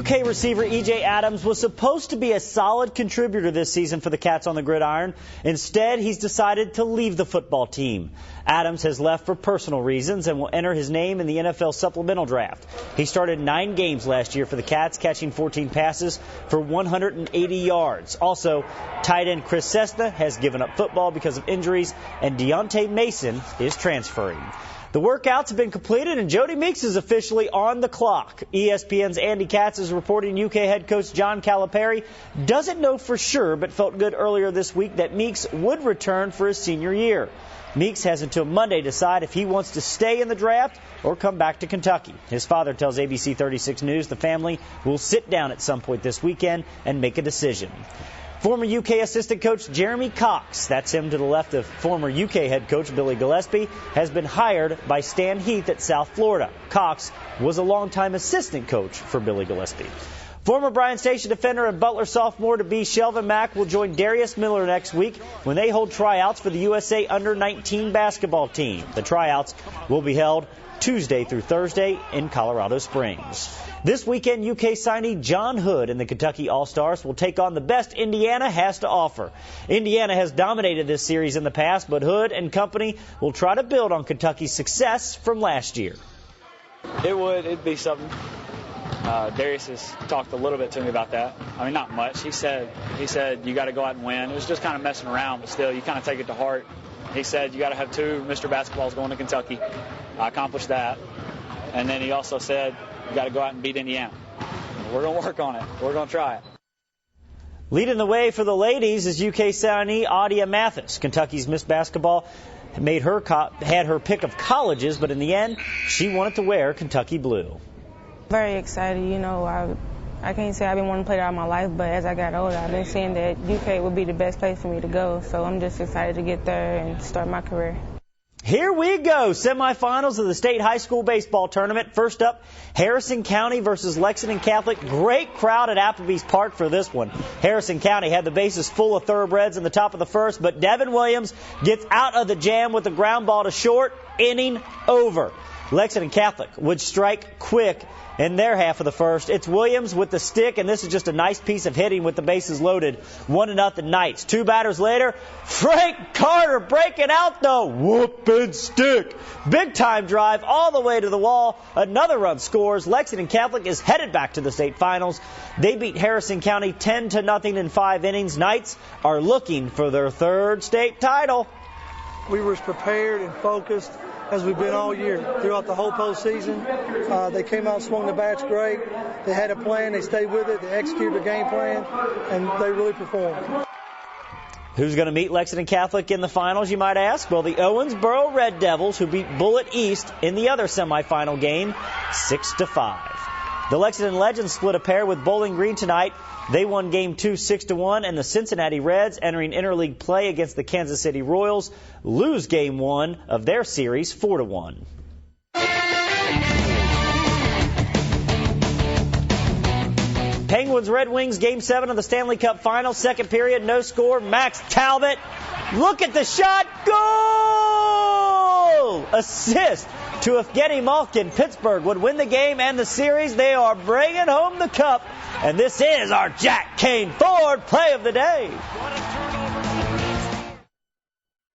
UK receiver E.J. Adams was supposed to be a solid contributor this season for the Cats on the gridiron. Instead, he's decided to leave the football team. Adams has left for personal reasons and will enter his name in the NFL supplemental draft. He started 9 games last year for the Cats, catching 14 passes for 180 yards. Also, tight end Chris Cessna has given up football because of injuries, and Deontay Mason is transferring. The workouts have been completed, and Jody Meeks is officially on the clock. ESPN's Andy Katz is reporting UK head coach John Calipari doesn't know for sure, but felt good earlier this week that Meeks would return for his senior year. Meeks has until Monday to decide if he wants to stay in the draft or come back to Kentucky. His father tells ABC 36 News the family will sit down at some point this weekend and make a decision. Former UK assistant coach Jeremy Cox, that's him to the left of former UK head coach Billy Gillispie, has been hired by Stan Heath at South Florida. Cox was a longtime assistant coach for Billy Gillispie. Former Bryan Station defender and Butler sophomore to be Shelvin Mack will join Darius Miller next week when they hold tryouts for the USA Under-19 basketball team. The tryouts will be held Tuesday through Thursday in Colorado Springs. This weekend, UK signee John Hood and the Kentucky All-Stars will take on the best Indiana has to offer. Indiana has dominated this series in the past, but Hood and company will try to build on Kentucky's success from last year. It'd be something. Darius has talked a little bit to me about that. I mean, not much. He said you got to go out and win. It was just kind of messing around, but still, you kind of take it to heart. He said you got to have 2 Mr. Basketballs going to Kentucky. I accomplished that. And then he also said you got to go out and beat Indiana. We're going to work on it. We're going to try it. Leading the way for the ladies is UK signee Adia Mathis. Kentucky's Miss Basketball had her pick of colleges, but in the end, she wanted to wear Kentucky blue. Very excited. You know, I can't say I've been wanting to play that all my life, but as I got older, I've been seeing that UK would be the best place for me to go. So I'm just excited to get there and start my career. Here we go. Semifinals of the state high school baseball tournament. First up, Harrison County versus Lexington Catholic. Great crowd at Applebee's Park for this one. Harrison County had the bases full of thoroughbreds in the top of the first, but Devin Williams gets out of the jam with the ground ball to short. Inning over. Lexington Catholic would strike quick in their half of the first. It's Williams with the stick, and this is just a nice piece of hitting with the bases loaded. 1-0 Knights. 2 batters later, Frank Carter breaking out the whooping stick. Big time drive all the way to the wall. Another run scores. Lexington Catholic is headed back to the state finals. They beat Harrison County 10-0 in 5 innings. Knights are looking for their 3rd state title. We were as prepared and focused as we've been all year throughout the whole postseason. They came out, swung the bats great. They had a plan. They stayed with it. They executed the game plan, and they really performed. Who's going to meet Lexington Catholic in the finals, you might ask? Well, the Owensboro Red Devils, who beat Bullitt East in the other semifinal game, 6-5. The Lexington Legends split a pair with Bowling Green tonight. They won Game 2 6-1, and the Cincinnati Reds, entering interleague play against the Kansas City Royals, lose Game 1 of their series 4-1. Penguins Red Wings Game 7 of the Stanley Cup Final. Second period, no score. Max Talbot. Look at the shot. Goal! Assist to Evgeny Malkin. Pittsburgh would win the game and the series. They are bringing home the cup. And this is our Jack Kane Ford Play of the Day.